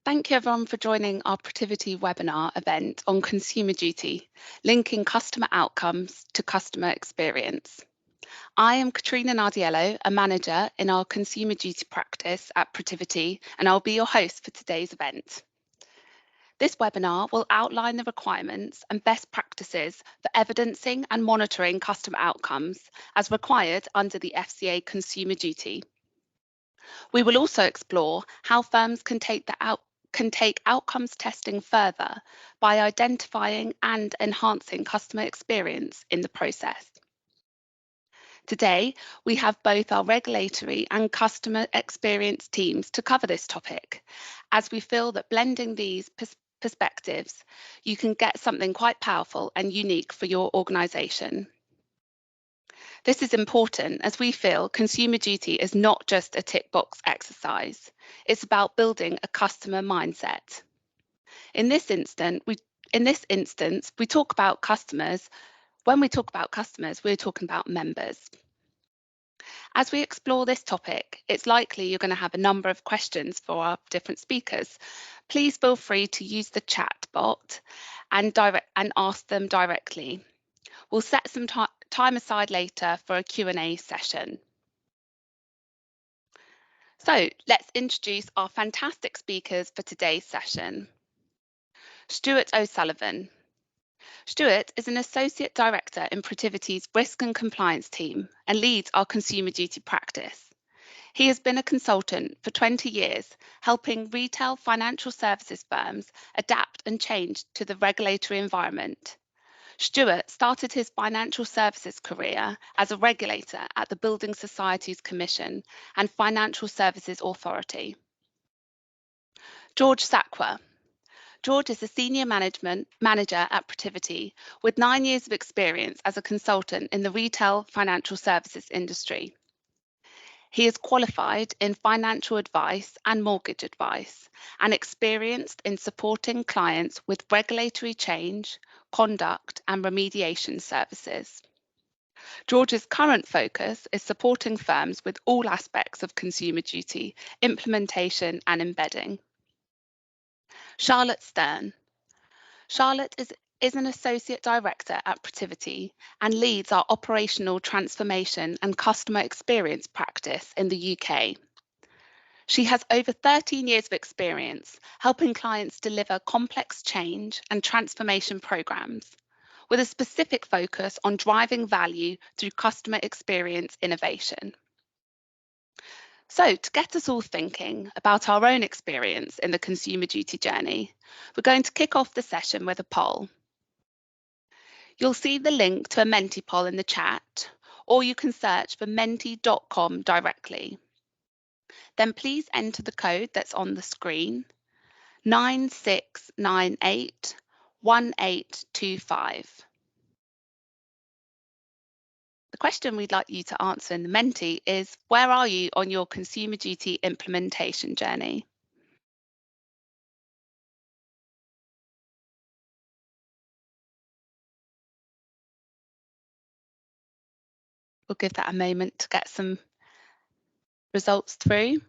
Thank you everyone for joining our Protivity webinar event on Consumer Duty, linking customer outcomes to customer experience. I am Katrina Nardiello, a manager in our Consumer Duty practice at Protivity, and I'll be your host for today's event. This webinar will outline the requirements and best practices for evidencing and monitoring customer outcomes as required under the FCA Consumer Duty. We will also explore how firms can take outcomes testing further by identifying and enhancing customer experience in the process. Today, we have both our regulatory and customer experience teams to cover this topic, as we feel that blending these perspectives, you can get something quite powerful and unique for your organisation. This is important as we feel Consumer Duty is not just a tick box exercise. It's about building a customer mindset. In this instance, we talk about customers. When we talk about customers, we're talking about members. As we explore this topic, it's likely you're going to have a number of questions for our different speakers. Please feel free to use the chat bot and ask them directly. We'll set some time aside later for a Q&A session. So let's introduce our fantastic speakers for today's session. Stuart O'Sullivan. Stuart is an Associate Director in Protivity's Risk and Compliance team and leads our Consumer Duty practice. He has been a consultant for 20 years, helping retail financial services firms adapt and change to the regulatory environment. Stuart started his financial services career as a regulator at the Building Societies Commission and Financial Services Authority. George Sakwa. George is a senior manager at Protivity with 9 years of experience as a consultant in the retail financial services industry. He is qualified in financial advice and mortgage advice and experienced in supporting clients with regulatory change, conduct and remediation services. George's current focus is supporting firms with all aspects of Consumer Duty, implementation and embedding. Charlotte Stern. Charlotte is an Associate Director at Protivity and leads our operational transformation and customer experience practice in the UK. She has over 13 years of experience helping clients deliver complex change and transformation programs, with a specific focus on driving value through customer experience innovation. So, to get us all thinking about our own experience in the Consumer Duty journey, we're going to kick off the session with a poll. You'll see the link to a Menti poll in the chat, or you can search for menti.com directly. Then please enter the code that's on the screen, 96981825. The question we'd like you to answer in the Menti is, where are you on your Consumer Duty implementation journey? We'll give that a moment to get some results through.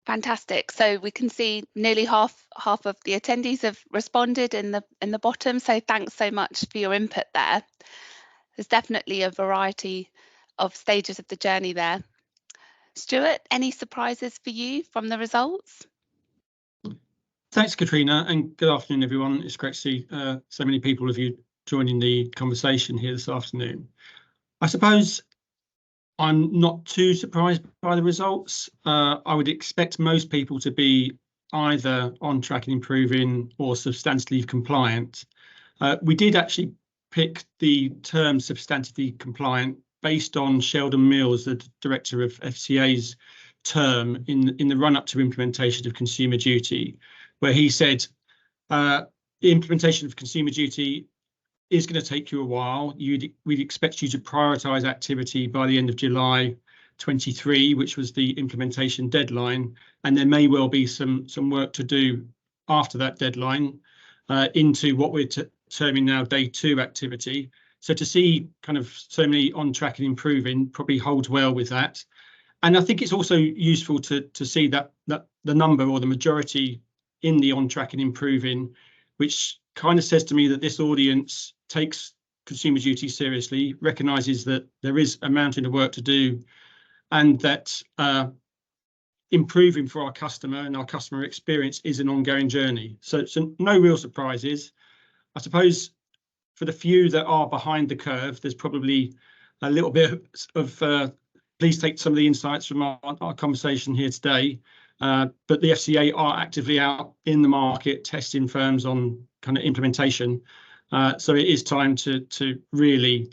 Fantastic. So we can see nearly half of the attendees have responded in the bottom. So thanks so much for your input there. There's definitely a variety of stages of the journey there. Stuart, any surprises for you from the results? Thanks, Katrina, and good afternoon, everyone. It's great to see so many people of you joining the conversation here this afternoon. I suppose I'm not too surprised by the results. I would expect most people to be either on track and improving or substantively compliant. We did actually pick the term substantively compliant based on Sheldon Mills, the director of FCA's term in the run-up to implementation of Consumer Duty, where he said the implementation of Consumer Duty is going to take you a while. We'd expect you to prioritise activity by the end of July 23, which was the implementation deadline, and there may well be some work to do after that deadline into what we're terming now day 2 activity. So to see kind of so many on track and improving probably holds well with that. And I think it's also useful to see that the number or the majority in the on track and improving, which kind of says to me that this audience takes consumer duty seriously, recognises that there is a mountain of work to do, and that improving for our customer and our customer experience is an ongoing journey. So no real surprises. I suppose for the few that are behind the curve, there's probably a little bit of please take some of the insights from our conversation here today. But the FCA are actively out in the market testing firms on kind of implementation. So it is time to really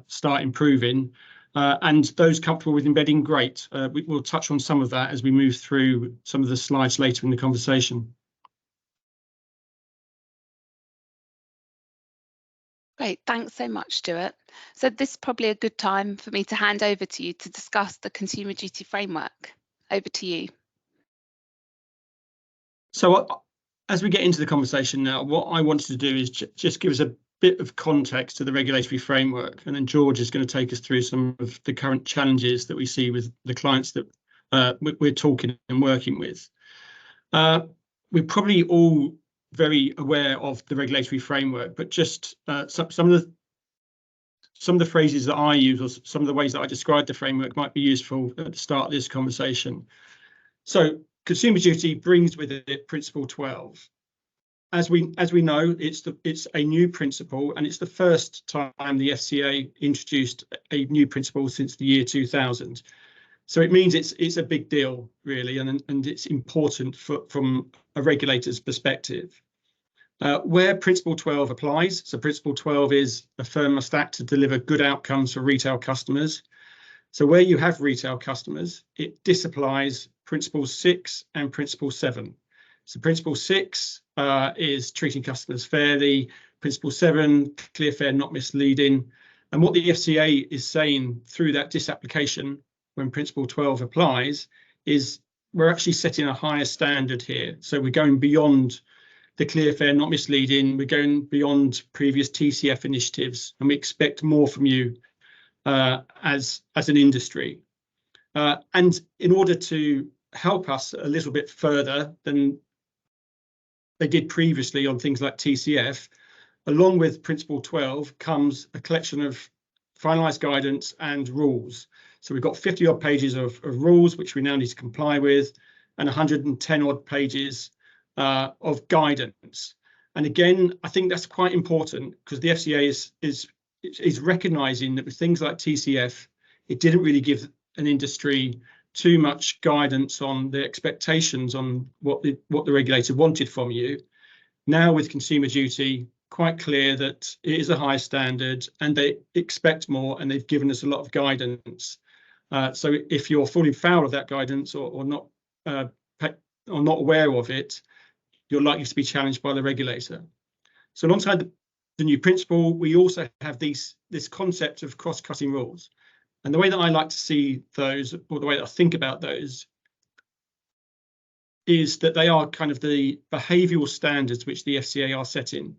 start improving. And those comfortable with embedding, great. We'll touch on some of that as we move through some of the slides later in the conversation. Great, thanks so much, Stuart. So this is probably a good time for me to hand over to you to discuss the Consumer Duty framework. Over to you. So as we get into the conversation now, what I wanted to do is just give us a bit of context to the regulatory framework, and then George is going to take us through some of the current challenges that we see with the clients that we're talking and working with. We're probably all very aware of the regulatory framework, but just some of the phrases that I use, or some of the ways that I describe the framework, might be useful at the start of this conversation. So Consumer Duty brings with it Principle 12. As we know, it's a new principle, and it's the first time the FCA introduced a new principle since the year 2000. So it means it's a big deal, really, and it's important from a regulator's perspective. Where Principle 12 applies, so Principle 12 is a firm must act to deliver good outcomes for retail customers. So where you have retail customers, it disapplies Principle 6 and Principle 7. So Principle 6 is treating customers fairly. Principle 7, clear, fair, not misleading. And what the FCA is saying through that disapplication when Principle 12 applies is we're actually setting a higher standard here. So we're going beyond the clear, fair, not misleading. We're going beyond previous TCF initiatives, and we expect more from you as an industry. And in order to help us a little bit further than they did previously on things like TCF, along with Principle 12 comes a collection of finalised guidance and rules. So we've got 50 odd pages of rules which we now need to comply with, and 110 odd pages of guidance. And again, I think that's quite important because the FCA is recognising that with things like TCF, it didn't really give an industry too much guidance on the expectations on what the regulator wanted from you. Now with Consumer Duty, quite clear that it is a high standard and they expect more, and they've given us a lot of guidance. So if you're falling foul of that guidance or not aware of it, you're likely to be challenged by the regulator. So alongside the new principle, we also have this concept of cross-cutting rules. And the way that I like to see those, or the way that I think about those, is that they are kind of the behavioural standards which the FCA are setting.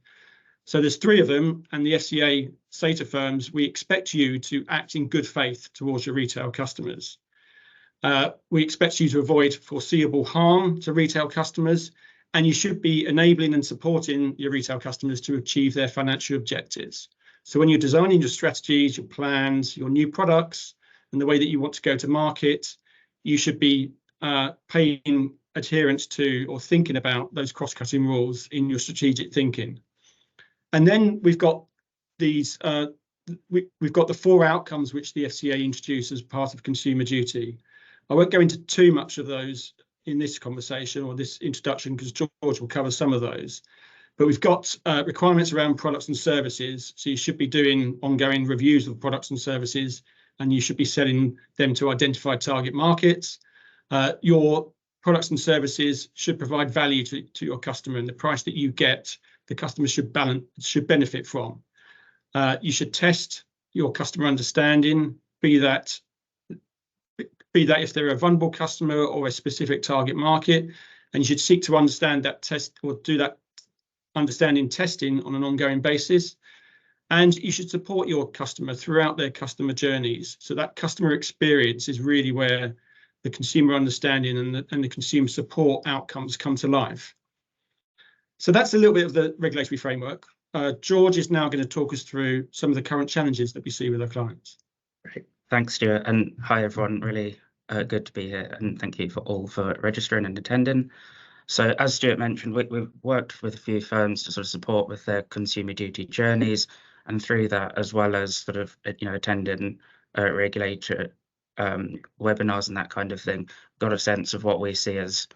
So there's 3 of them, and the FCA say to firms, we expect you to act in good faith towards your retail customers. We expect you to avoid foreseeable harm to retail customers, and you should be enabling and supporting your retail customers to achieve their financial objectives. So when you're designing your strategies, your plans, your new products, and the way that you want to go to market, you should be paying adherence to or thinking about those cross-cutting rules in your strategic thinking. And then we've got these, we've got the 4 outcomes which the FCA introduced as part of Consumer Duty. I won't go into too much of those in this conversation or this introduction because George will cover some of those. But we've got requirements around products and services. So you should be doing ongoing reviews of products and services, and you should be selling them to identified target markets. Your products and services should provide value to your customer, and the price that you get, the customer should benefit from. You should test your customer understanding, be that if they're a vulnerable customer or a specific target market, and you should seek to understand that test or do that understanding testing on an ongoing basis. And you should support your customer throughout their customer journeys. So that customer experience is really where the consumer understanding and the consumer support outcomes come to life. So that's a little bit of the regulatory framework. George is now going to talk us through some of the current challenges that we see with our clients. Great. Thanks, Stuart, and hi everyone. Really good to be here, and thank you for registering and attending. So as Stuart mentioned, we've worked with a few firms to sort of support with their consumer duty journeys, and through that, as well as sort of attending regulator webinars and that kind of thing, got a sense of what we see as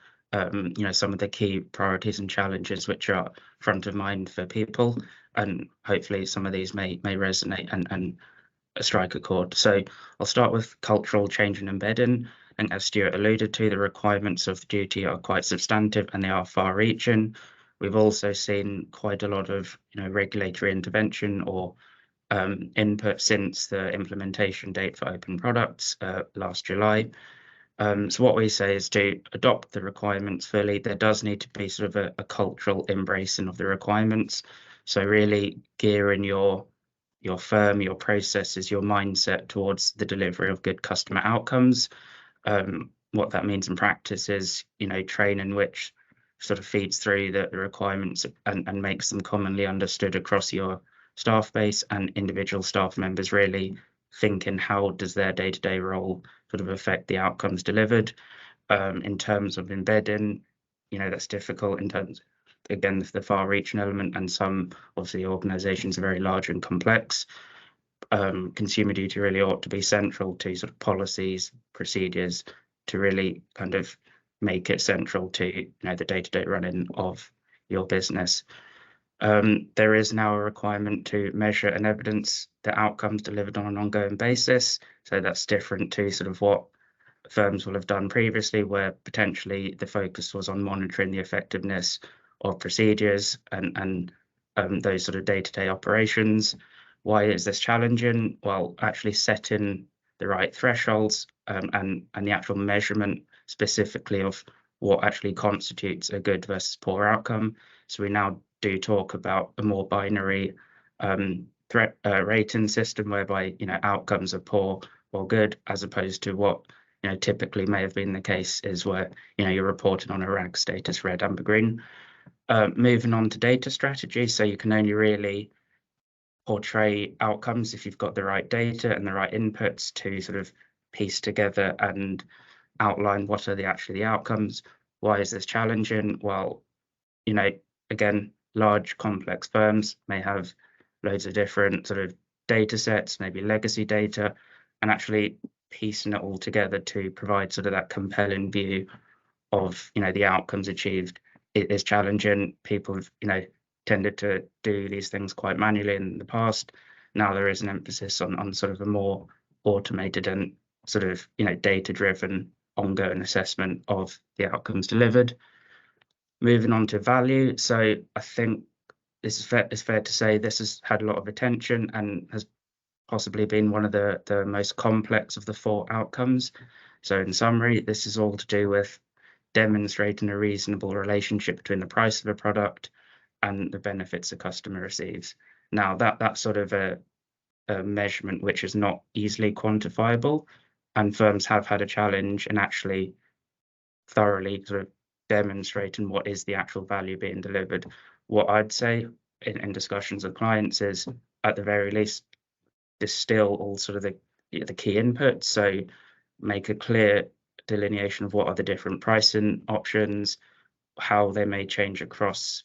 some of the key priorities and challenges which are front of mind for people, and hopefully some of these may resonate and strike a chord. So I'll start with cultural change and embedding. And as Stuart alluded to, the requirements of duty are quite substantive and they are far-reaching. We've also seen quite a lot of regulatory intervention or input since the implementation date for open products last July. So what we say is to adopt the requirements fully. There does need to be sort of a cultural embracing of the requirements. So really gearing your firm, your processes, your mindset towards the delivery of good customer outcomes. What that means in practice is, training which sort of feeds through the requirements and makes them commonly understood across your staff base, and individual staff members really thinking how does their day-to-day role sort of affect the outcomes delivered. In terms of embedding, that's difficult in terms, again, the far-reaching element, and some obviously organisations are very large and complex. Consumer duty really ought to be central to sort of policies, procedures, to really kind of make it central to the day-to-day running of your business. There is now a requirement to measure and evidence the outcomes delivered on an ongoing basis. So that's different to sort of what firms will have done previously, where potentially the focus was on monitoring the effectiveness of procedures and those sort of day-to-day operations. Why is this challenging? Well, actually setting the right thresholds and the actual measurement specifically of what actually constitutes a good versus poor outcome. So we now do talk about a more binary threat rating system, whereby outcomes are poor or good, as opposed to what typically may have been the case is where you're reporting on a RAG status, red, amber, green. Moving on to data strategy, so you can only really portray outcomes if you've got the right data and the right inputs to sort of piece together and outline what are the outcomes. Why is this challenging? Well, again, large complex firms may have loads of different sort of data sets, maybe legacy data, and actually piecing it all together to provide sort of that compelling view of the outcomes achieved is challenging. People have tended to do these things quite manually in the past. Now there is an emphasis on sort of a more automated and sort of data-driven ongoing assessment of the outcomes delivered. Moving on to value, so I think it's fair to say this has had a lot of attention and has possibly been one of the most complex of the 4 outcomes. So in summary, this is all to do with demonstrating a reasonable relationship between the price of a product and the benefits a customer receives. Now that's sort of a measurement which is not easily quantifiable, and firms have had a challenge in actually thoroughly sort of demonstrating what is the actual value being delivered. What I'd say in discussions with clients is, at the very least, distill all sort of the key inputs. So make a clear delineation of what are the different pricing options, how they may change across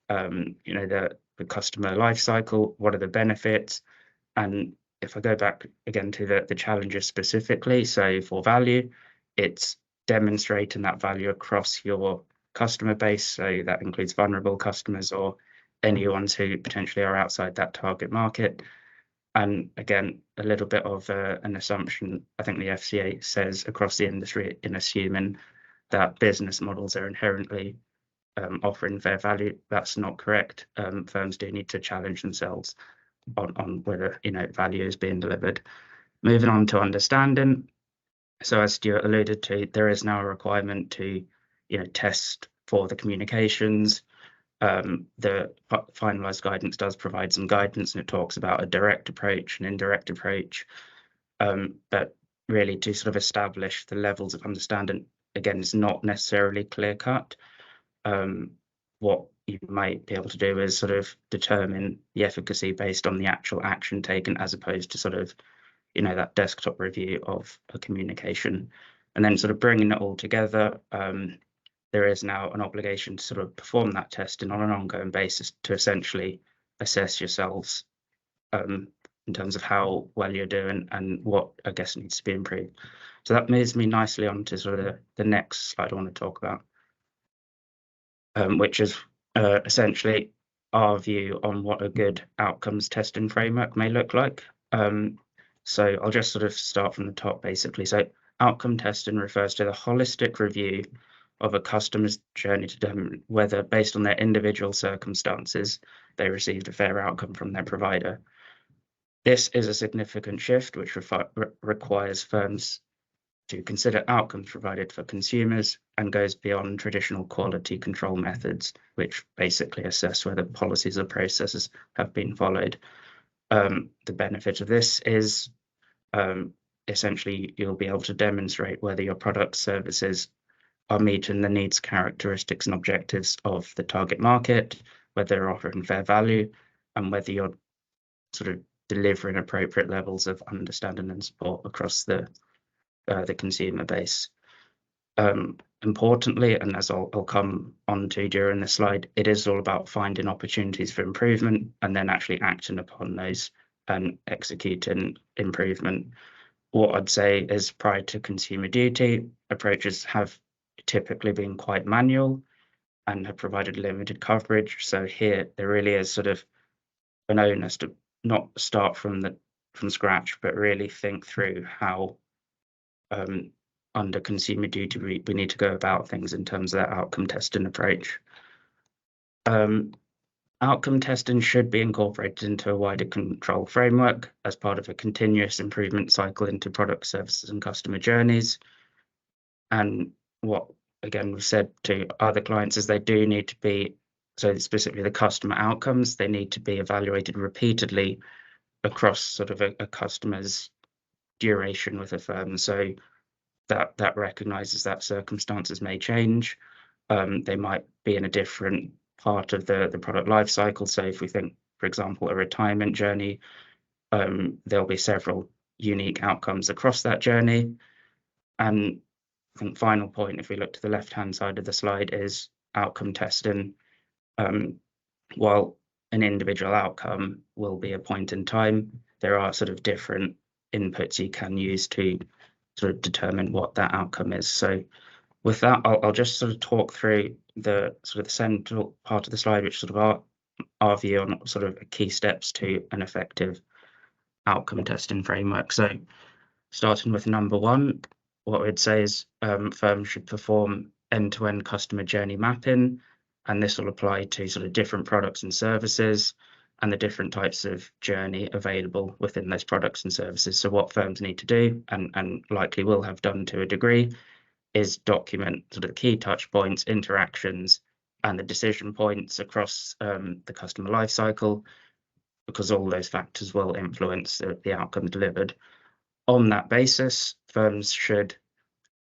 the customer life cycle, what are the benefits. And if I go back again to the challenges specifically, so for value, it's demonstrating that value across your customer base. So that includes vulnerable customers or anyone who potentially are outside that target market. And again, a little bit of an assumption, I think the FCA says across the industry, in assuming that business models are inherently offering fair value. That's not correct. Firms do need to challenge themselves on whether value is being delivered. Moving on to understanding. So as Stuart alluded to, there is now a requirement to test for the communications. The finalised guidance does provide some guidance, and it talks about a direct approach, an indirect approach, but really to sort of establish the levels of understanding, again, is not necessarily clear cut. What you might be able to do is sort of determine the efficacy based on the actual action taken, as opposed to sort of that desktop review of a communication. And then sort of bringing it all together, there is now an obligation to sort of perform that testing on an ongoing basis to essentially assess yourselves in terms of how well you're doing and what I guess needs to be improved. So that moves me nicely on to sort of the next slide I want to talk about, which is essentially our view on what a good outcomes testing framework may look like. So I'll just sort of start from the top, basically. So outcome testing refers to the holistic review of a customer's journey to determine whether, based on their individual circumstances, they received a fair outcome from their provider. This is a significant shift which requires firms to consider outcomes provided for consumers and goes beyond traditional quality control methods, which basically assess whether policies or processes have been followed. The benefit of this is essentially you'll be able to demonstrate whether your products, services are meeting the needs, characteristics and objectives of the target market, whether they're offering fair value, and whether you're sort of delivering appropriate levels of understanding and support across the consumer base. Importantly, and as I'll come on to during the slide, it is all about finding opportunities for improvement and then actually acting upon those and executing improvement. What I'd say is, prior to Consumer Duty, approaches have typically been quite manual and have provided limited coverage. So here there really is sort of an onus to not start from scratch, but really think through how under Consumer Duty we need to go about things in terms of that outcome testing approach. Outcome testing should be incorporated into a wider control framework as part of a continuous improvement cycle into product, services and customer journeys. And what, again, we've said to other clients is they do need to be, so specifically the customer outcomes, they need to be evaluated repeatedly across sort of a customer's duration with a firm. So that recognises that circumstances may change. They might be in a different part of the product life cycle. So if we think, for example, a retirement journey, there'll be several unique outcomes across that journey. And I think final point, if we look to the left-hand side of the slide, is outcome testing. While an individual outcome will be a point in time, there are sort of different inputs you can use to sort of determine what that outcome is. So with that, I'll just sort of talk through the sort of the central part of the slide, which sort of our view on sort of key steps to an effective outcome testing framework. So starting with number one, what we'd say is firms should perform end-to-end customer journey mapping, and this will apply to sort of different products and services and the different types of journey available within those products and services. So what firms need to do, and likely will have done to a degree, is document sort of the key touch points, interactions, and the decision points across the customer life cycle, because all those factors will influence the outcome delivered. On that basis, firms should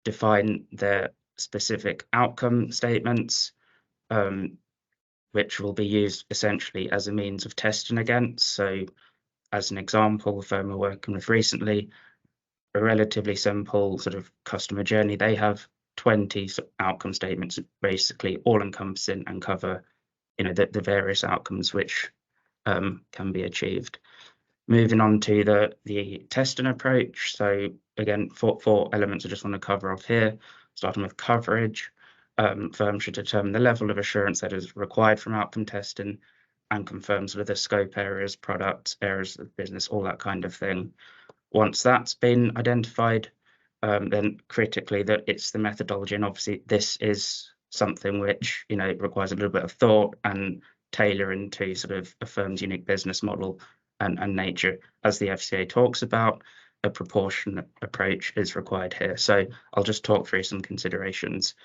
define their specific outcome statements, which will be used essentially as a means of testing against. So as an example, a firm we're working with recently, a relatively simple sort of customer journey, they have 20 outcome statements, basically all encompassing and cover the various outcomes which can be achieved. Moving on to the testing approach. So again, four elements I just want to cover off here, starting with coverage. Firms should determine the level of assurance that is required from outcome testing and confirm sort of the scope areas, products, areas of business, all that kind of thing. Once that's been identified, then critically that it's the methodology, and obviously this is something which requires a little bit of thought and tailoring to sort of a firm's unique business model and nature. As the FCA talks about, a proportionate approach is required here. So I'll just talk through some considerations.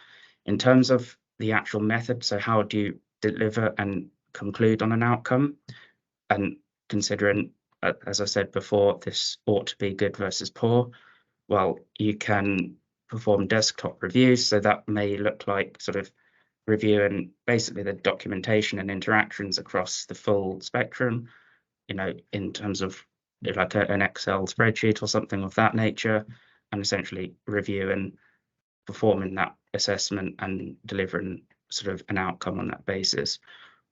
In terms of the actual method, so how do you deliver and conclude on an outcome? And considering, as I said before, this ought to be good versus poor, well, you can perform desktop reviews. So that may look like sort of reviewing basically the documentation and interactions across the full spectrum, in terms of like an Excel spreadsheet or something of that nature, and essentially reviewing, performing that assessment and delivering sort of an outcome on that basis.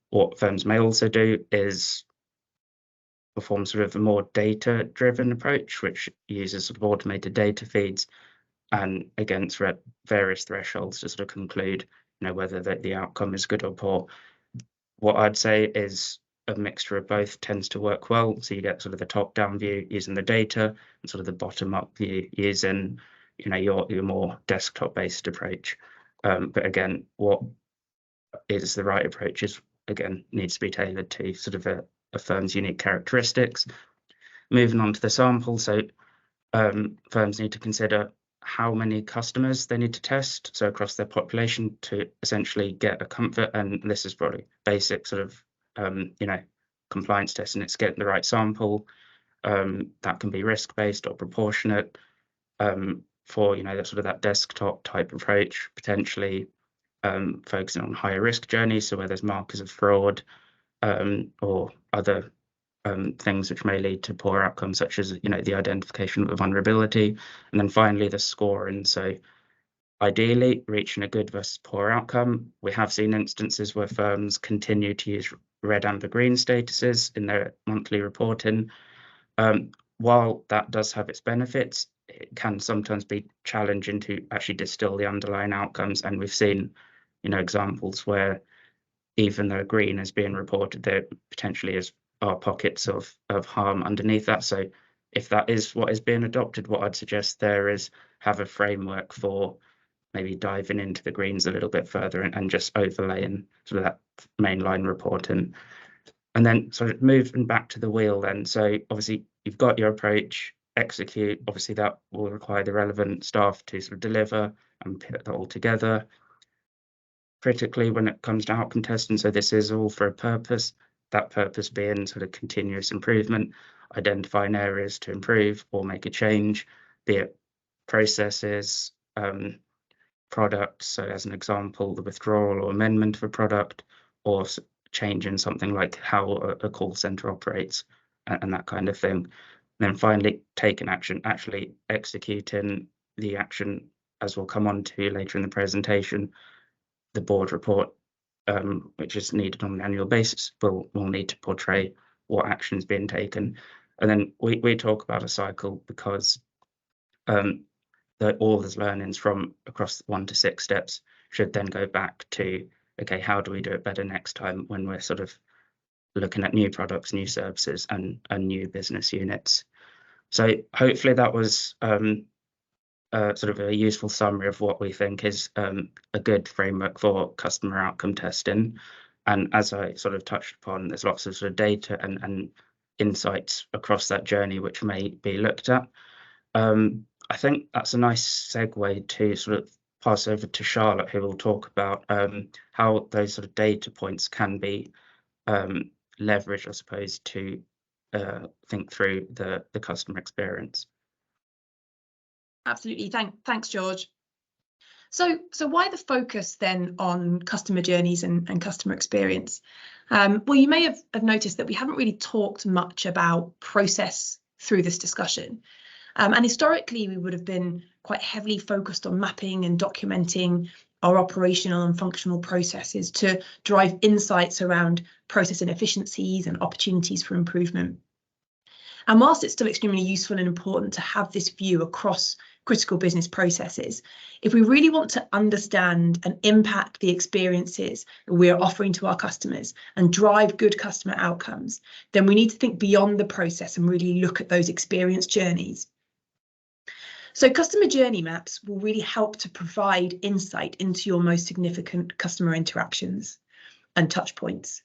What firms may also do is perform sort of a more data-driven approach, which uses sort of automated data feeds and against various thresholds to sort of conclude, whether the outcome is good or poor. What I'd say is a mixture of both tends to work well. So you get sort of the top-down view using the data and sort of the bottom-up view using, your more desktop-based approach. But again, what is the right approach is, again, needs to be tailored to sort of a firm's unique characteristics. Moving on to the sample, so firms need to consider how many customers they need to test, so across their population, to essentially get a comfort. And this is probably basic sort of compliance testing. It's getting the right sample that can be risk-based or proportionate for that sort of that desktop type approach, potentially focusing on higher risk journeys, so where there's markers of fraud or other things which may lead to poor outcomes, such as the identification of vulnerability. And then finally the scoring. So ideally reaching a good versus poor outcome. We have seen instances where firms continue to use red, amber, green statuses in their monthly reporting. While that does have its benefits, it can sometimes be challenging to actually distill the underlying outcomes. And we've seen examples where even though green is being reported, there potentially are pockets of harm underneath that. So if that is what is being adopted, what I'd suggest there is have a framework for maybe diving into the greens a little bit further and just overlaying sort of that mainline reporting. And then sort of moving back to the wheel then. So obviously you've got your approach, execute. Obviously that will require the relevant staff to sort of deliver and put that all together. Critically, when it comes to outcome testing, so this is all for a purpose, that purpose being sort of continuous improvement, identifying areas to improve or make a change, be it processes, products, so as an example, the withdrawal or amendment of a product, or changing something like how a call center operates and that kind of thing. And then finally, taking action, actually executing the action, as we'll come on to later in the presentation. The board report, which is needed on an annual basis, will need to portray what action is being taken. And then we talk about a cycle because all those learnings from across 1 to 6 steps should then go back to, okay, how do we do it better next time when we're sort of looking at new products, new services, and new business units. So hopefully that was sort of a useful summary of what we think is a good framework for customer outcome testing. And as I sort of touched upon, there's lots of sort of data and insights across that journey which may be looked at. I think that's a nice segue to sort of pass over to Charlotte, who will talk about how those sort of data points can be leveraged, I suppose, to think through the customer experience. Absolutely. Thanks, George. So why the focus then on customer journeys and customer experience? Well, you may have noticed that we haven't really talked much about process through this discussion. And historically, we would have been quite heavily focused on mapping and documenting our operational and functional processes to drive insights around process inefficiencies and opportunities for improvement. And whilst it's still extremely useful and important to have this view across critical business processes, if we really want to understand and impact the experiences that we're offering to our customers and drive good customer outcomes, then we need to think beyond the process and really look at those experience journeys. So customer journey maps will really help to provide insight into your most significant customer interactions and touch points.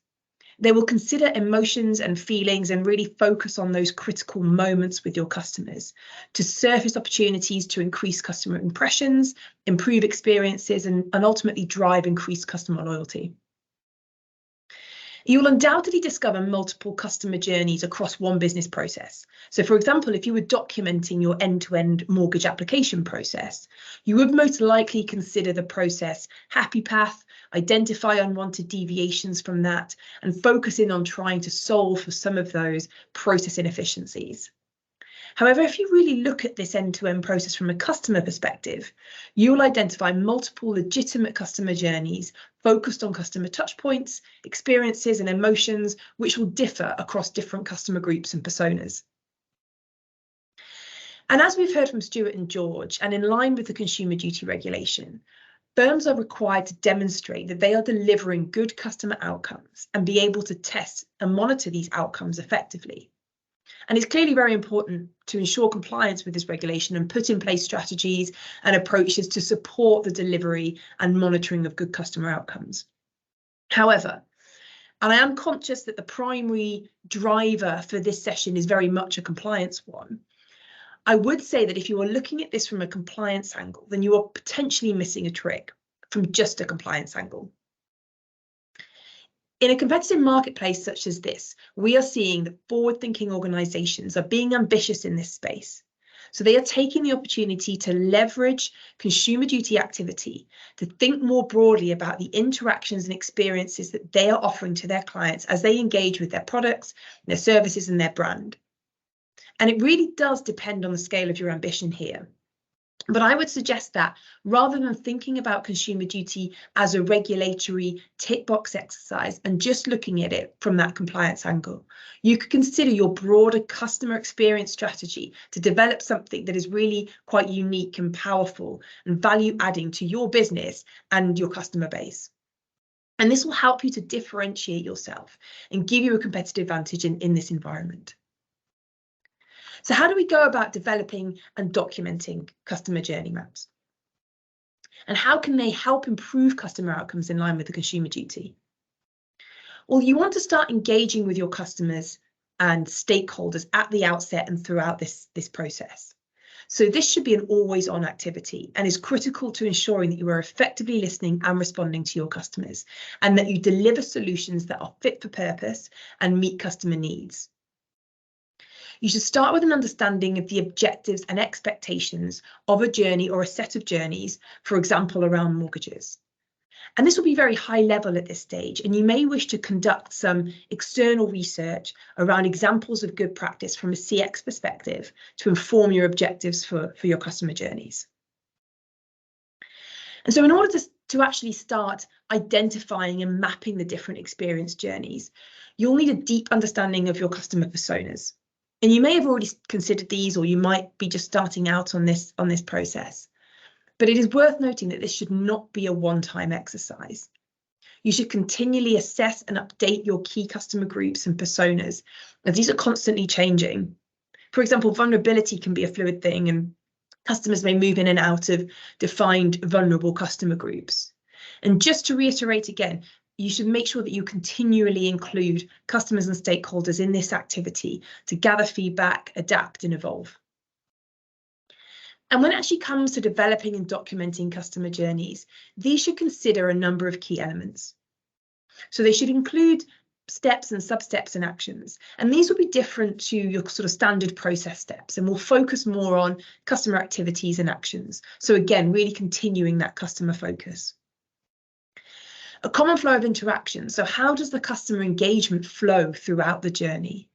They will consider emotions and feelings and really focus on those critical moments with your customers to surface opportunities to increase customer impressions, improve experiences, and ultimately drive increased customer loyalty. You will undoubtedly discover multiple customer journeys across one business process. So for example, if you were documenting your end-to-end mortgage application process, you would most likely consider the process happy path, identify unwanted deviations from that, and focus in on trying to solve for some of those process inefficiencies. However, if you really look at this end-to-end process from a customer perspective, you will identify multiple legitimate customer journeys focused on customer touchpoints, experiences, and emotions, which will differ across different customer groups and personas. And as we've heard from Stuart and George, and in line with the Consumer Duty regulation, firms are required to demonstrate that they are delivering good customer outcomes and be able to test and monitor these outcomes effectively. And it's clearly very important to ensure compliance with this regulation and put in place strategies and approaches to support the delivery and monitoring of good customer outcomes. However, and I am conscious that the primary driver for this session is very much a compliance one, I would say that if you are looking at this from a compliance angle, then you are potentially missing a trick from just a compliance angle. In a competitive marketplace such as this, we are seeing that forward-thinking organisations are being ambitious in this space. So they are taking the opportunity to leverage consumer duty activity to think more broadly about the interactions and experiences that they are offering to their clients as they engage with their products, their services, and their brand. And it really does depend on the scale of your ambition here. But I would suggest that rather than thinking about consumer duty as a regulatory tick box exercise and just looking at it from that compliance angle, you could consider your broader customer experience strategy to develop something that is really quite unique and powerful and value adding to your business and your customer base. And this will help you to differentiate yourself and give you a competitive advantage in this environment. So how do we go about developing and documenting customer journey maps? And how can they help improve customer outcomes in line with the Consumer Duty? Well, you want to start engaging with your customers and stakeholders at the outset and throughout this process. So this should be an always-on activity and is critical to ensuring that you are effectively listening and responding to your customers and that you deliver solutions that are fit for purpose and meet customer needs. You should start with an understanding of the objectives and expectations of a journey or a set of journeys, for example, around mortgages. And this will be very high level at this stage, and you may wish to conduct some external research around examples of good practice from a CX perspective to inform your objectives for your customer journeys. And so in order to actually start identifying and mapping the different experience journeys, you'll need a deep understanding of your customer personas. And you may have already considered these, or you might be just starting out on this process. But it is worth noting that this should not be a one-time exercise. You should continually assess and update your key customer groups and personas, as these are constantly changing. For example, vulnerability can be a fluid thing, and customers may move in and out of defined vulnerable customer groups. And just to reiterate again, you should make sure that you continually include customers and stakeholders in this activity to gather feedback, adapt, and evolve. And when it actually comes to developing and documenting customer journeys, these should consider a number of key elements. So they should include steps and sub-steps and actions. And these will be different to your sort of standard process steps and will focus more on customer activities and actions. So again, really continuing that customer focus. A common flow of interaction. So how does the customer engagement flow throughout the journey?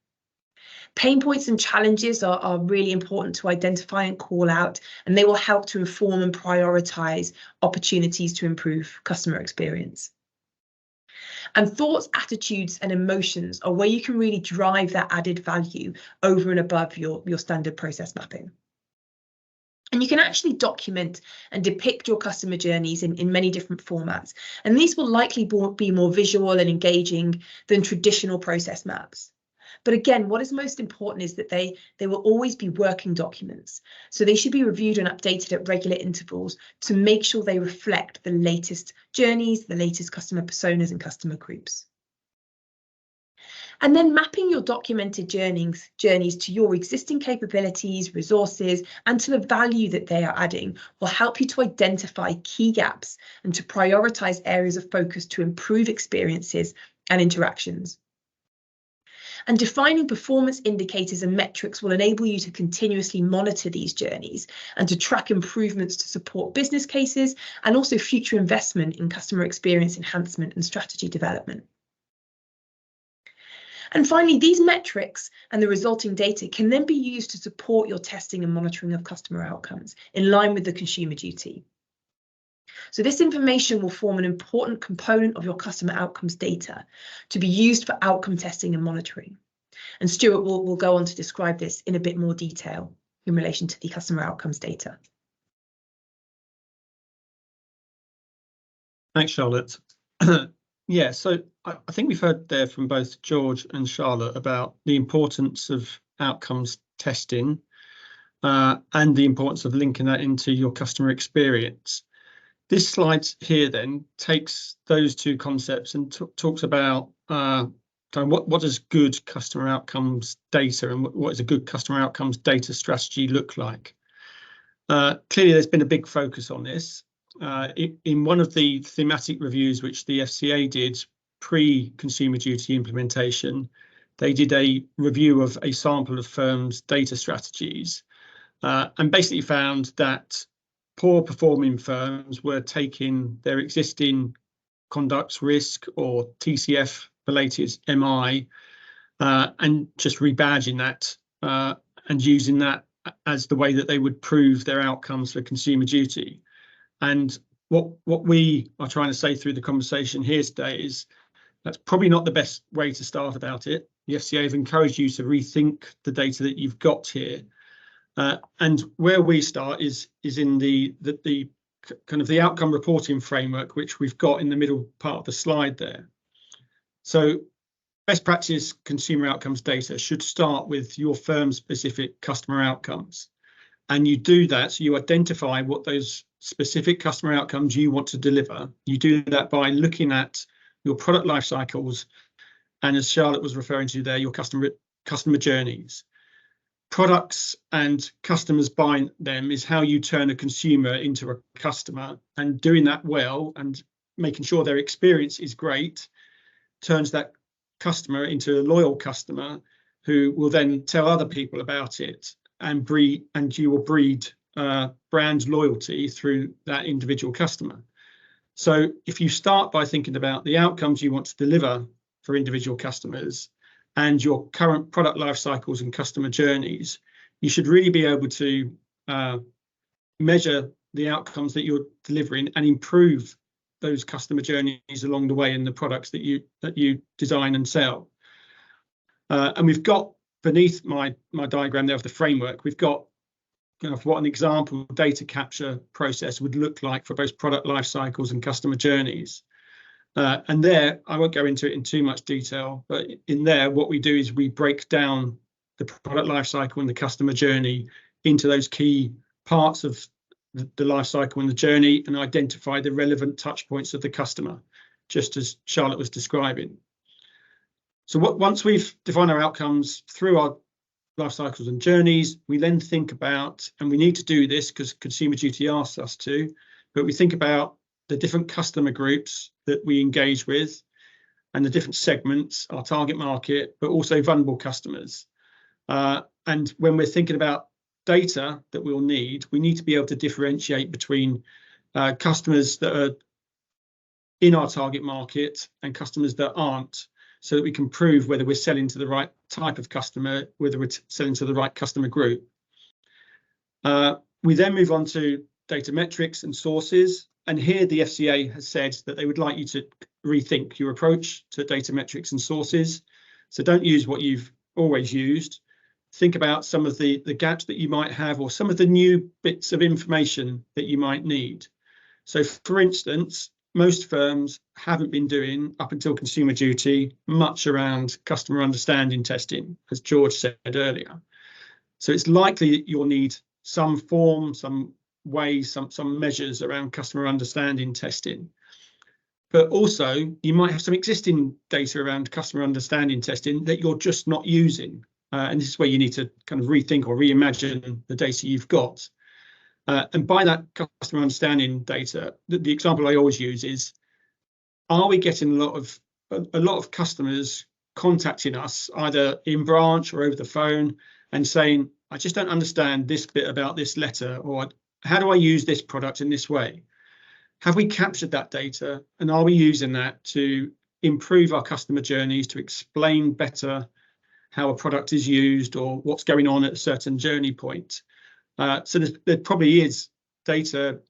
Pain points and challenges are really important to identify and call out, and they will help to inform and prioritise opportunities to improve customer experience. And thoughts, attitudes, and emotions are where you can really drive that added value over and above your standard process mapping. And you can actually document and depict your customer journeys in many different formats. And these will likely be more visual and engaging than traditional process maps. But again, what is most important is that they will always be working documents. So they should be reviewed and updated at regular intervals to make sure they reflect the latest journeys, the latest customer personas and customer groups. And then mapping your documented journeys to your existing capabilities, resources, and to the value that they are adding will help you to identify key gaps and to prioritise areas of focus to improve experiences and interactions. And defining performance indicators and metrics will enable you to continuously monitor these journeys and to track improvements to support business cases and also future investment in customer experience enhancement and strategy development. And finally, these metrics and the resulting data can then be used to support your testing and monitoring of customer outcomes in line with the Consumer Duty. So this information will form an important component of your customer outcomes data to be used for outcome testing and monitoring. And Stuart will go on to describe this in a bit more detail in relation to the customer outcomes data. Thanks, Charlotte. Yeah, so I think we've heard there from both George and Charlotte about the importance of outcomes testing and the importance of linking that into your customer experience. This slide here then takes those two concepts and talks about what does good customer outcomes data and what does a good customer outcomes data strategy look like. Clearly, there's been a big focus on this. In one of the thematic reviews which the FCA did pre-Consumer Duty implementation, they did a review of a sample of firms' data strategies and basically found that poor performing firms were taking their existing conduct risk or TCF related MI and just rebadging that and using that as the way that they would prove their outcomes for Consumer Duty. And what we are trying to say through the conversation here today is that's probably not the best way to start about it. The FCA have encouraged you to rethink the data that you've got here. And where we start is in the kind of the outcome reporting framework, which we've got in the middle part of the slide there. So best practice consumer outcomes data should start with your firm's specific customer outcomes. And you do that, so you identify what those specific customer outcomes you want to deliver. You do that by looking at your product life cycles, and as Charlotte was referring to there, your customer journeys. Products and customers buying them is how you turn a consumer into a customer, and doing that well and making sure their experience is great turns that customer into a loyal customer who will then tell other people about it, and you will breed brand loyalty through that individual customer. So if you start by thinking about the outcomes you want to deliver for individual customers and your current product life cycles and customer journeys, you should really be able to measure the outcomes that you're delivering and improve those customer journeys along the way in the products that you design and sell. And we've got beneath my diagram there of the framework, we've got kind of what an example data capture process would look like for both product life cycles and customer journeys. And there, I won't go into it in too much detail, but in there, what we do is we break down the product life cycle and the customer journey into those key parts of the life cycle and the journey, and identify the relevant touch points of the customer, just as Charlotte was describing. So once we've defined our outcomes through our life cycles and journeys, we then think about, and we need to do this because Consumer Duty asks us to, but we think about the different customer groups that we engage with and the different segments, our target market, but also vulnerable customers. And when we're thinking about data that we'll need, we need to be able to differentiate between customers that are in our target market and customers that aren't, so that we can prove whether we're selling to the right type of customer, whether we're selling to the right customer group. We then move on to data metrics and sources. And here the FCA has said that they would like you to rethink your approach to data metrics and sources. So don't use what you've always used. Think about some of the gaps that you might have, or some of the new bits of information that you might need. So for instance, most firms haven't been doing, up until Consumer Duty, much around customer understanding testing, as George said earlier. So it's likely that you'll need some form, some ways, some measures around customer understanding testing. but also you might have some existing data around customer understanding testing that you're just not using. And this is where you need to kind of rethink or reimagine the data you've got. And by that customer understanding data, the example I always use is, are we getting a lot of customers contacting us either in branch or over the phone and saying, I just don't understand this bit about this letter, or how do I use this product in this way? Have we captured that data, and are we using that to improve our customer journeys, to explain better how a product is used or what's going on at a certain journey point? So there probably is data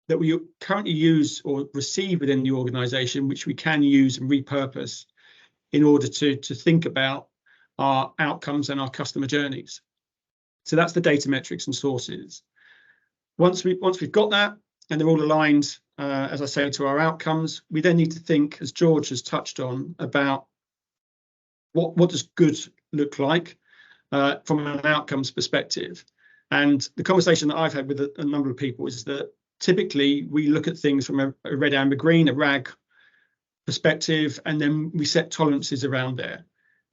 that we currently use or receive within the organisation, which we can use and repurpose in order to think about our outcomes and our customer journeys. So that's the data metrics and sources. Once we've got that and they're all aligned, as I say, to our outcomes, we then need to think, as George has touched on, about what does good look like from an outcomes perspective. And the conversation that I've had with a number of people is that typically we look at things from a red, amber, green, a RAG perspective, and then we set tolerances around there.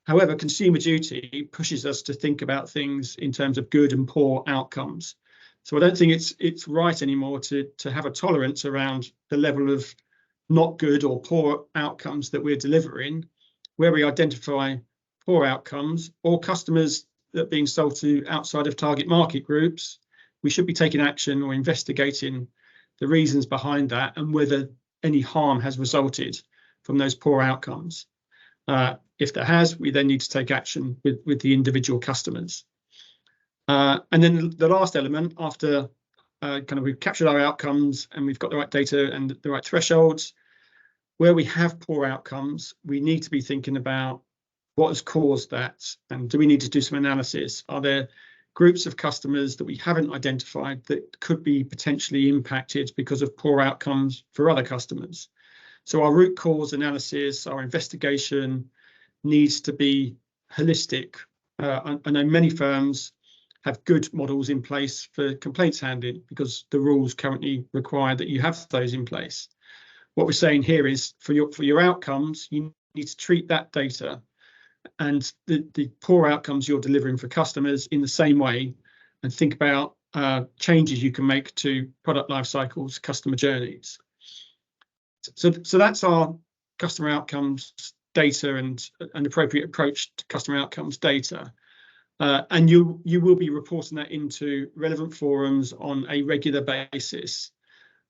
However, Consumer Duty pushes us to think about things in terms of good and poor outcomes. So I don't think it's right anymore to have a tolerance around the level of not good or poor outcomes that we're delivering, where we identify poor outcomes or customers that are being sold to outside of target market groups. We should be taking action or investigating the reasons behind that and whether any harm has resulted from those poor outcomes. If there has, we then need to take action with the individual customers. And then the last element, after we've captured our outcomes and we've got the right data and the right thresholds, where we have poor outcomes, we need to be thinking about what has caused that, and do we need to do some analysis? Are there groups of customers that we haven't identified that could be potentially impacted because of poor outcomes for other customers? So our root cause analysis, our investigation needs to be holistic. I know many firms have good models in place for complaints handling because the rules currently require that you have those in place. What we're saying here is for your outcomes, you need to treat that data and the poor outcomes you're delivering for customers in the same way, and think about changes you can make to product life cycles, customer journeys. So that's our customer outcomes data and an appropriate approach to customer outcomes data. And you will be reporting that into relevant forums on a regular basis.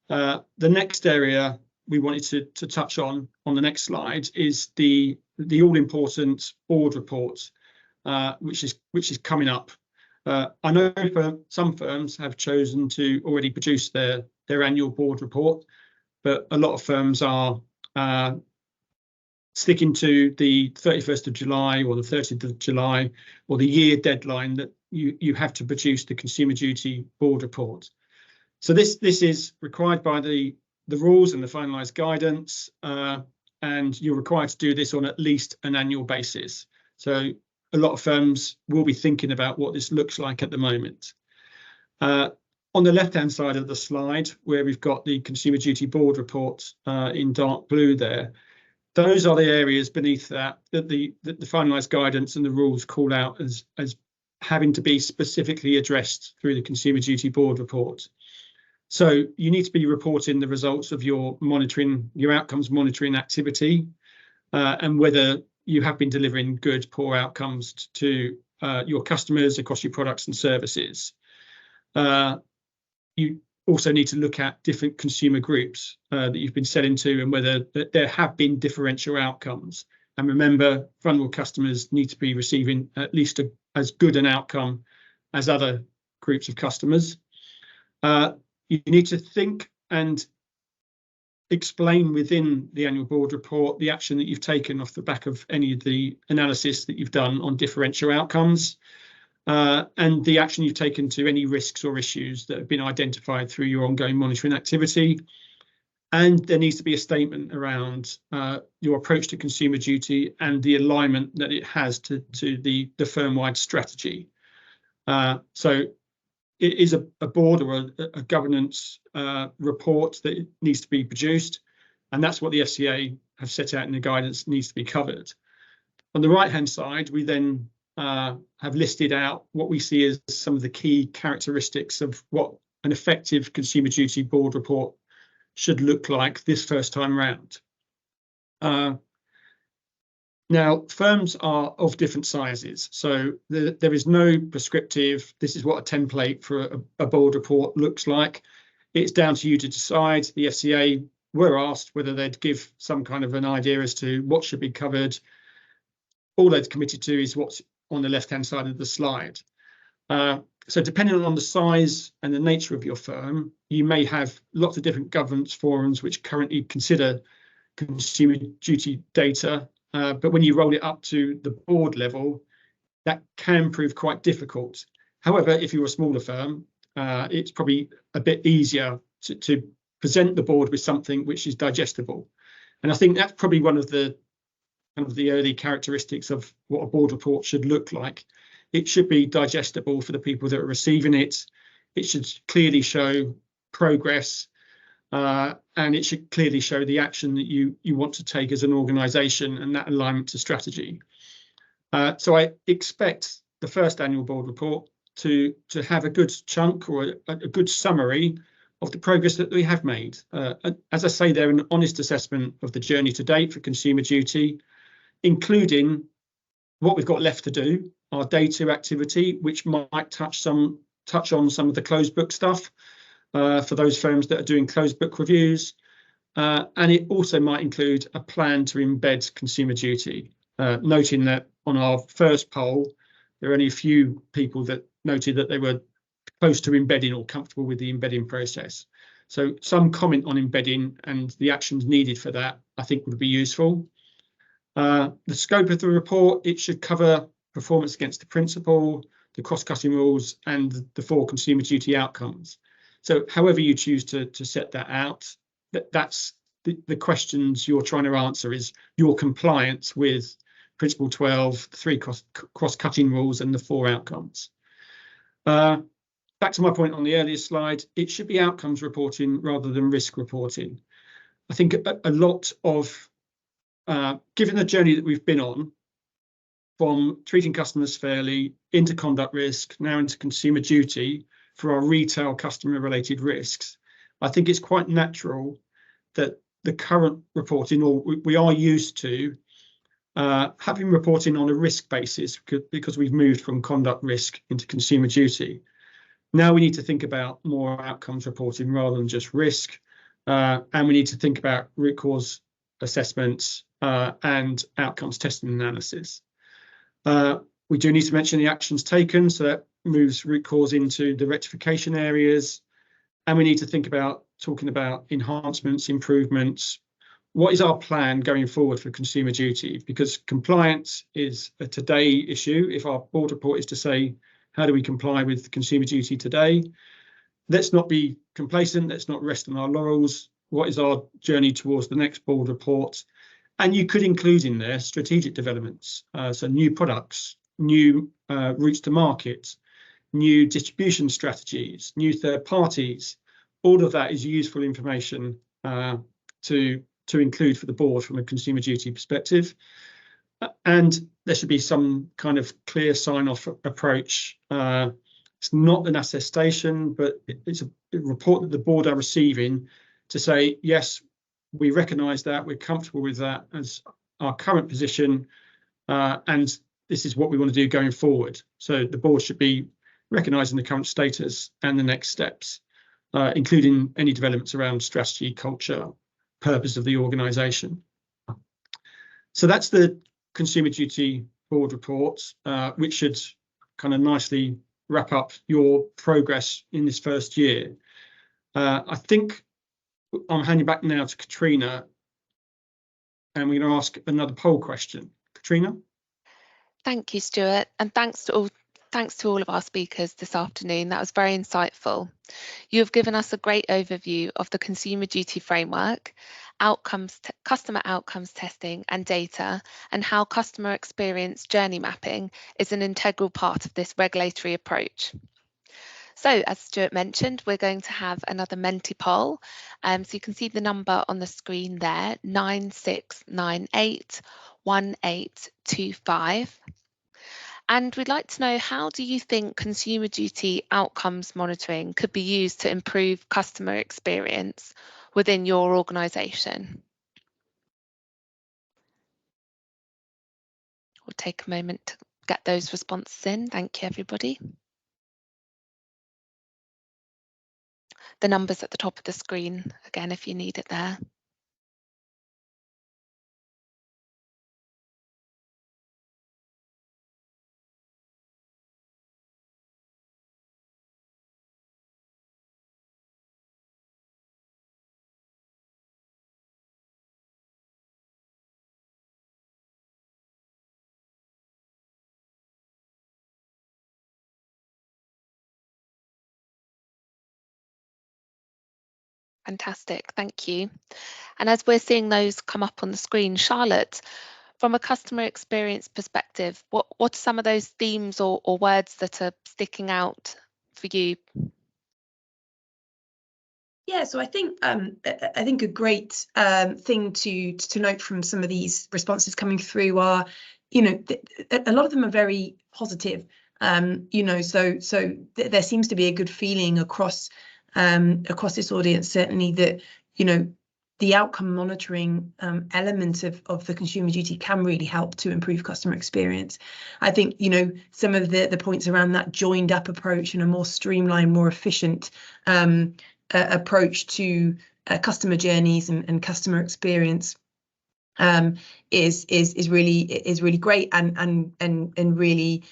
The next area we wanted to touch on the next slide is the all-important board report, which is coming up. I know some firms have chosen to already produce their annual board report, but a lot of firms are sticking to the 31st of July or the 30th of July or the year deadline that you have to produce the Consumer Duty board report. So this is required by the rules and the finalised guidance, and you're required to do this on at least an annual basis. So a lot of firms will be thinking about what this looks like at the moment. On the left-hand side of the slide, where we've got the Consumer Duty board report in dark blue there, those are the areas beneath that the finalised guidance and the rules call out as having to be specifically addressed through the Consumer Duty board report. So you need to be reporting the results of your outcomes monitoring activity, and whether you have been delivering good, poor outcomes to your customers across your products and services. You also need to look at different consumer groups that you've been selling to and whether there have been differential outcomes. And remember, vulnerable customers need to be receiving at least as good an outcome as other groups of customers. You need to think and explain within the annual board report the action that you've taken off the back of any of the analysis that you've done on differential outcomes, and the action you've taken to any risks or issues that have been identified through your ongoing monitoring activity. And there needs to be a statement around your approach to Consumer Duty and the alignment that it has to the firm-wide strategy. So it is a board or a governance report that needs to be produced, And that's what the FCA have set out in the guidance needs to be covered. On the right-hand side, we then have listed out what we see as some of the key characteristics of what an effective Consumer Duty board report should look like this first time round. Now, firms are of different sizes, so there is no prescriptive, this is what a template for a board report looks like. It's down to you to decide. The FCA were asked whether they'd give some kind of an idea as to what should be covered. All they've committed to is what's on the left-hand side of the slide. So depending on the size and the nature of your firm, you may have lots of different governance forums which currently consider consumer duty data. But when you roll it up to the board level, that can prove quite difficult. However, if you're a smaller firm, it's probably a bit easier to present the board with something which is digestible. And I think that's probably one of the early characteristics of what a board report should look like. It should be digestible for the people that are receiving it. It should clearly show progress. And it should clearly show the action that you want to take as an organisation and that alignment to strategy. So I expect the first annual board report to have a good chunk or a good summary of the progress that we have made. As I say, they're an honest assessment of the journey to date for Consumer Duty, including what we've got left to do, our day two activity, which might touch on some of the closed book stuff. For those firms that are doing closed book reviews, and it also might include a plan to embed Consumer Duty, noting that on our first poll, there are only a few people that noted that they were close to embedding or comfortable with the embedding process. So some comment on embedding and the actions needed for that, I think, would be useful. The scope of the report, it should cover performance against the principle, the cross-cutting rules, and the 4 Consumer Duty outcomes. So however you choose to set that out, that's the questions you're trying to answer is your compliance with Principle 12, the 3 cross-cutting rules and the 4 outcomes. Back to my point on the earlier slide, it should be outcomes reporting rather than risk reporting. I think a lot of, given the journey that we've been on, from treating customers fairly into conduct risk, now into Consumer Duty, for our retail customer related risks, I think it's quite natural that the current reporting, or we are used to having reporting on a risk basis because we've moved from conduct risk into Consumer Duty. Now we need to think about more outcomes reporting rather than just risk, and we need to think about root cause assessments and outcomes testing analysis. We do need to mention the actions taken, so that moves root cause into the rectification areas. And we need to think about talking about enhancements, improvements. What is our plan going forward for Consumer Duty? Because compliance is a today issue. If our board report is to say, how do we comply with Consumer Duty today? Let's not be complacent. Let's not rest on our laurels. What is our journey towards the next board report? And you could include in there strategic developments, so new products, new routes to market, new distribution strategies, new third parties. All of that is useful information to include for the board from a Consumer Duty perspective. And there should be some kind of clear sign-off approach. It's not an attestation, but it's a report that the board are receiving to say, yes, we recognise that, we're comfortable with that as our current position, and this is what we want to do going forward. So the board should be recognising the current status and the next steps, including any developments around strategy, culture, purpose of the organisation. So that's the Consumer Duty board report, which should kind of nicely wrap up your progress in this first year. I think I'm handing back now to Katrina, and we're going to ask another poll question. Katrina? Thank you, Stuart, and thanks to all of our speakers this afternoon. That was very insightful. You have given us a great overview of the Consumer Duty framework, customer outcomes testing and data, and how customer experience journey mapping is an integral part of this regulatory approach. So as Stuart mentioned, we're going to have another Menti poll. So you can see the number on the screen there, 96981825. And we'd like to know, how do you think Consumer Duty outcomes monitoring could be used to improve customer experience within your organisation? We'll take a moment to get those responses in. Thank you, everybody. The number's at the top of the screen, again, if you need it there. Fantastic, thank you. And as we're seeing those come up on the screen, Charlotte, from a customer experience perspective, what are some of those themes or words that are sticking out for you? Yeah, so I think a great thing to note from some of these responses coming through are, you know, a lot of them are very positive. You know, so there seems to be a good feeling across this audience, certainly, that, you know, the outcome monitoring element of the Consumer Duty can really help to improve customer experience. I think, you know, some of the points around that joined up approach and a more streamlined, more efficient approach to customer journeys and customer experience is really great and really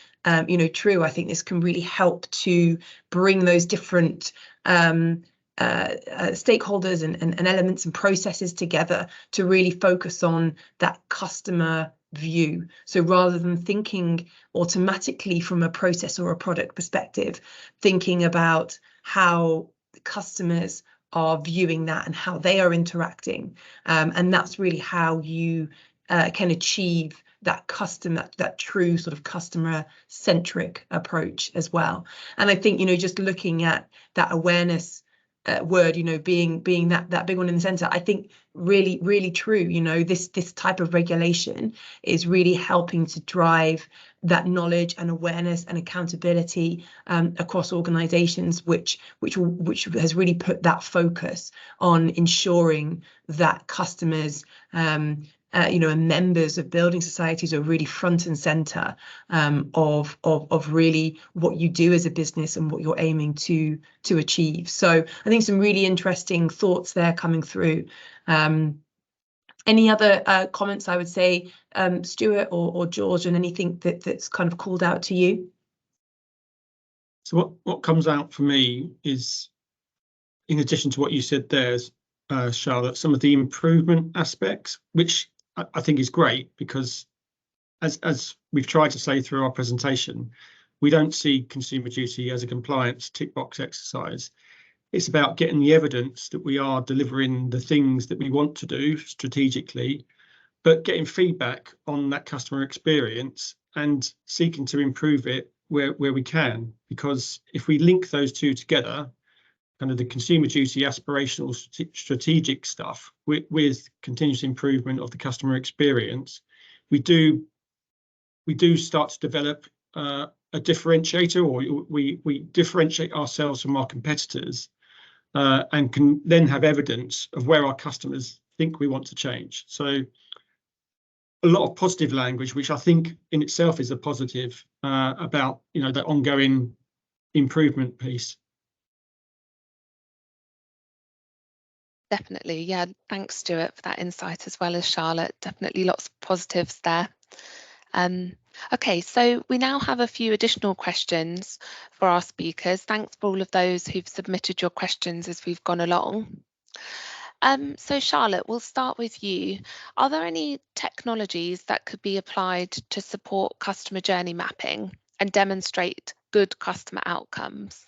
you know, true. I think this can really help to bring those different stakeholders and elements and processes together to really focus on that customer view. So rather than thinking automatically from a process or a product perspective, thinking about how customers are viewing that and how they are interacting, and that's really how you can achieve that that true sort of customer centric approach as well. And I think, you know, just looking at that awareness word, you know, being that big one in the center, I think really true. You know, this type of regulation is really helping to drive that knowledge and awareness and accountability across organizations, which has really put that focus on ensuring that customers you know, and members of building societies are really front and center of really what you do as a business and what you're aiming to achieve. So I think some really interesting thoughts there coming through. Any other comments, I would say, Stuart or George, and anything that's kind of called out to you? So what comes out for me is, in addition to what you said there, Charlotte, some of the improvement aspects, which I think is great, because as we've tried to say through our presentation, we don't see Consumer Duty as a compliance tick box exercise. It's about getting the evidence that we are delivering the things that we want to do strategically, but getting feedback on that customer experience and seeking to improve it where we can. Because if we link those two together, kind of the Consumer Duty aspirational strategic stuff with continuous improvement of the customer experience, we do start to develop a differentiator, or we differentiate ourselves from our competitors, and can then have evidence of where our customers think we want to change. So a lot of positive language, which I think in itself is a positive about, you know, the ongoing improvement piece. Definitely, yeah. Thanks, Stuart, for that insight, as well as Charlotte. Definitely lots of positives there. Okay, so we now have a few additional questions for our speakers. Thanks for all of those who've submitted your questions as we've gone along. So Charlotte, we'll start with you. Are there any technologies that could be applied to support customer journey mapping and demonstrate good customer outcomes?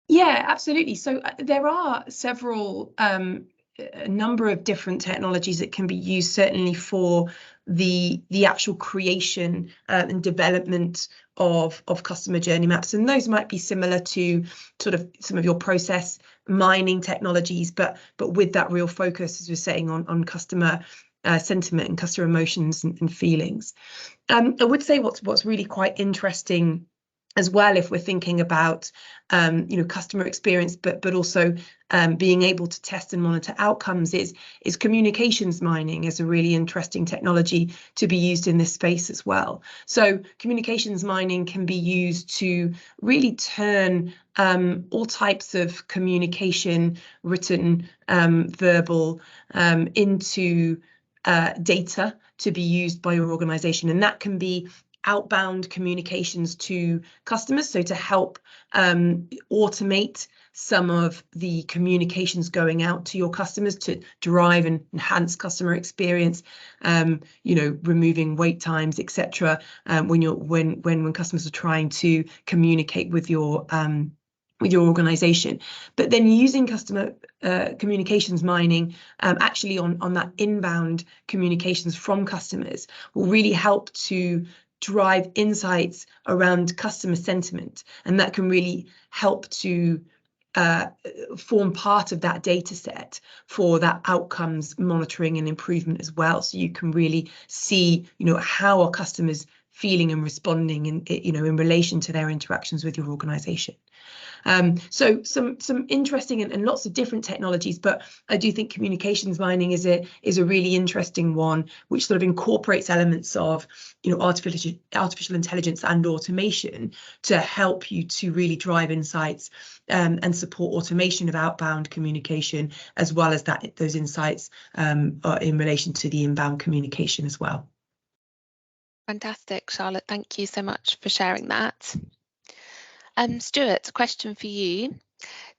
Yeah, absolutely. So there are a number of different technologies that can be used, certainly for the actual creation and development of customer journey maps, and those might be similar to sort of some of your process mining technologies, but with that real focus, as we're saying, on customer sentiment and customer emotions and feelings. I would say what's really quite interesting as well, if we're thinking about customer experience, but also being able to test and monitor outcomes, is communications mining is a really interesting technology to be used in this space as well. So communications mining can be used to really turn all types of communication, written, verbal, into data to be used by your organization, and that can be outbound communications to customers, so to help automate some of the communications going out to your customers to drive and enhance customer experience, removing wait times, etc. When customers are trying to communicate with your organization. But then using customer communications mining actually on that inbound communications from customers will really help to drive insights around customer sentiment, and that can really help to form part of that data set for that outcomes monitoring and improvement as well. So you can really see, how are customers feeling and responding in relation to their interactions with your organization. So some interesting and lots of different technologies, but I do think communications mining is a really interesting one, which sort of incorporates elements of artificial intelligence and automation to help you to really drive insights and support automation of outbound communication, as well as those insights in relation to the inbound communication as well. Fantastic, Charlotte. Thank you so much for sharing that. Stuart, a question for you.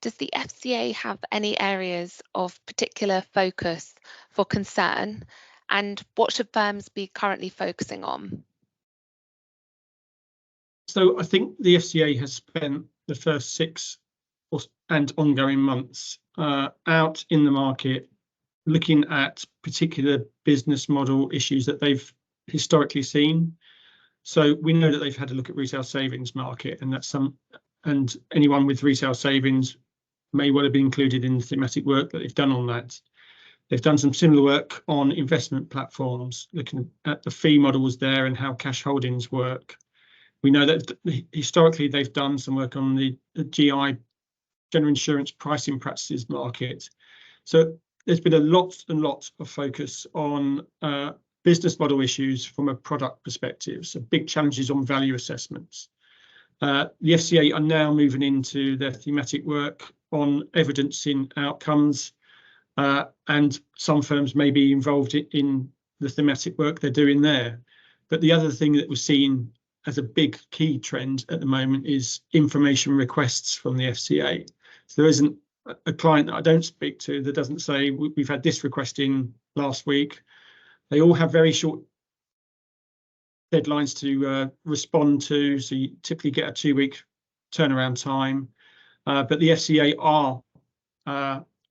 Does the FCA have any areas of particular focus for concern, and what should firms be currently focusing on? So I think the FCA has spent the first 6 and ongoing months out in the market looking at particular business model issues that they've historically seen. So we know that they've had a look at retail savings market, and anyone with retail savings may well have been included in the thematic work that they've done on that. They've done some similar work on investment platforms, looking at the fee models there and how cash holdings work. We know that historically they've done some work on the GI, general insurance pricing practices market. So there's been a lot of focus on business model issues from a product perspective, so big challenges on value assessments. The FCA are now moving into their thematic work on evidencing outcomes, and some firms may be involved in the thematic work they're doing there. But the other thing that we're seeing as a big key trend at the moment is information requests from the FCA. So there isn't a client that I don't speak to that doesn't say, we've had this request in last week. They all have very short deadlines to respond to, so you typically get a 2-week turnaround time. But the FCA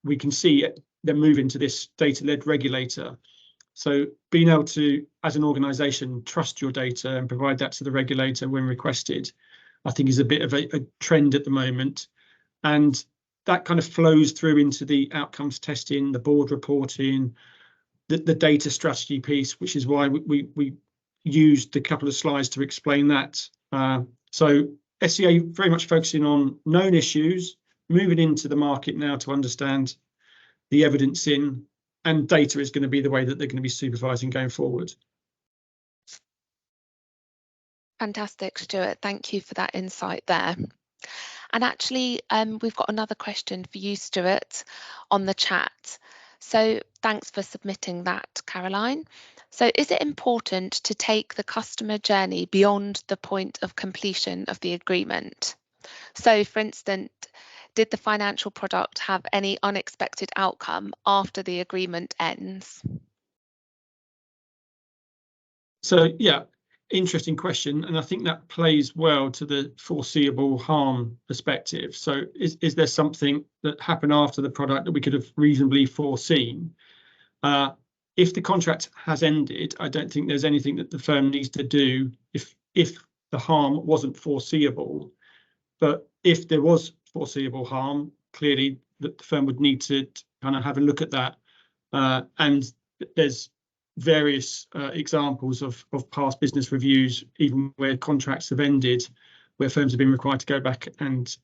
we can see they're moving to this data-led regulator. So being able to, as an organisation, trust your data and provide that to the regulator when requested, I think is a bit of a trend at the moment. And that kind of flows through into the outcomes testing, the board reporting, the data strategy piece, which is why we used a couple of slides to explain that. So FCA very much focusing on known issues, moving into the market now to understand the evidence in, and data is going to be the way that they're going to be supervising going forward. Fantastic, Stuart. Thank you for that insight there. And actually, we've got another question for you, Stuart, on the chat. So thanks for submitting that, Caroline. So is it important to take the customer journey beyond the point of completion of the agreement? So, for instance, did the financial product have any unexpected outcome after the agreement ends? So, yeah, interesting question. And I think that plays well to the foreseeable harm perspective. So is there something that happened after the product that we could have reasonably foreseen? If the contract has ended, I don't think there's anything that the firm needs to do if the harm wasn't foreseeable. But if there was foreseeable harm, clearly the firm would need to kind of have a look at that. And there's various examples of past business reviews, even where contracts have ended, where firms have been required to go back and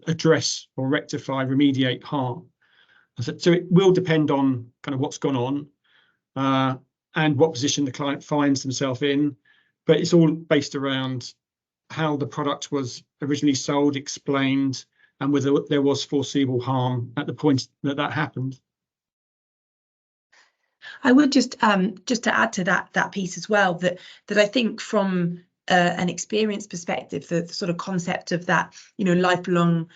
address or rectify, remediate harm. So it will depend on kind of what's gone on and what position the client finds themselves in, but it's all based around how the product was originally sold, explained, and whether there was foreseeable harm at the point that happened. I would just to add to that piece as well, that I think from an experience perspective, the sort of concept of that, lifelong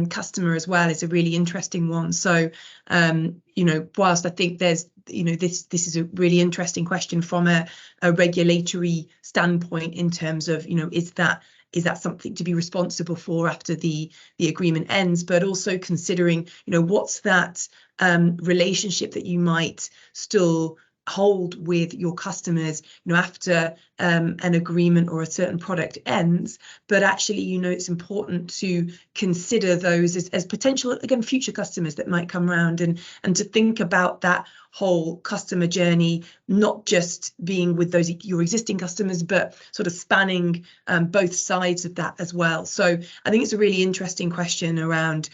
customer as well is a really interesting one. So, whilst I think there's, this is a really interesting question from a regulatory standpoint in terms of, is that something to be responsible for after the agreement ends, but also considering, what's that relationship that you might still hold with your customers, after an agreement or a certain product ends, but actually, it's important to consider those as potential, again, future customers that might come around, and to think about that whole customer journey, not just being with your existing customers, but sort of spanning both sides of that as well. So I think it's a really interesting question around,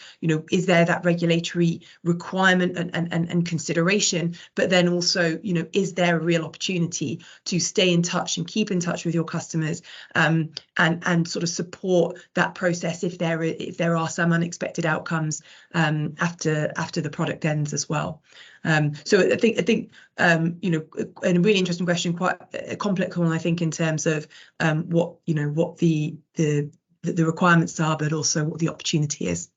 is there that regulatory requirement and consideration, but then also, is there a real opportunity to stay in touch and keep in touch with your customers, and sort of support that process if there are some unexpected outcomes after the product ends as well. So I think a really interesting question, quite a complex one, I think, in terms of what the requirements are, but also what the opportunity is.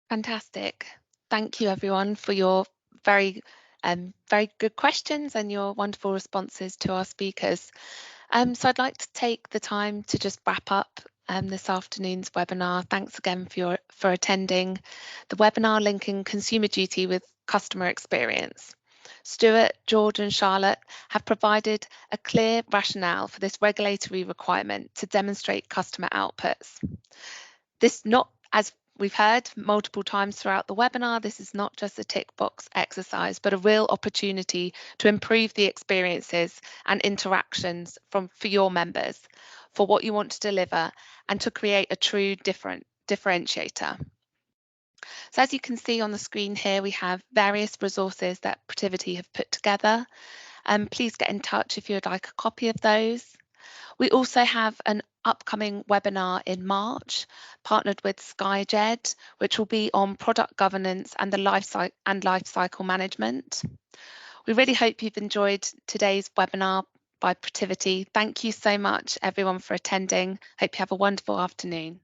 Fantastic. Thank you, everyone, for your very good questions and your wonderful responses to our speakers. So I'd like to take the time to just wrap up this afternoon's webinar. Thanks again for attending the webinar linking consumer duty with customer experience. Stuart, George and Charlotte have provided a clear rationale for this regulatory requirement to demonstrate customer outputs. As we've heard multiple times throughout the webinar, this is not just a tick box exercise, but a real opportunity to improve the experiences and interactions for your members, for what you want to deliver, and to create a true differentiator. So as you can see on the screen here, we have various resources that Protiviti have put together. Please get in touch if you would like a copy of those. We also have an upcoming webinar in March, partnered with SkyJed, which will be on product governance and the life cycle management. We really hope you've enjoyed today's webinar by Protiviti. Thank you so much, everyone, for attending. Hope you have a wonderful afternoon.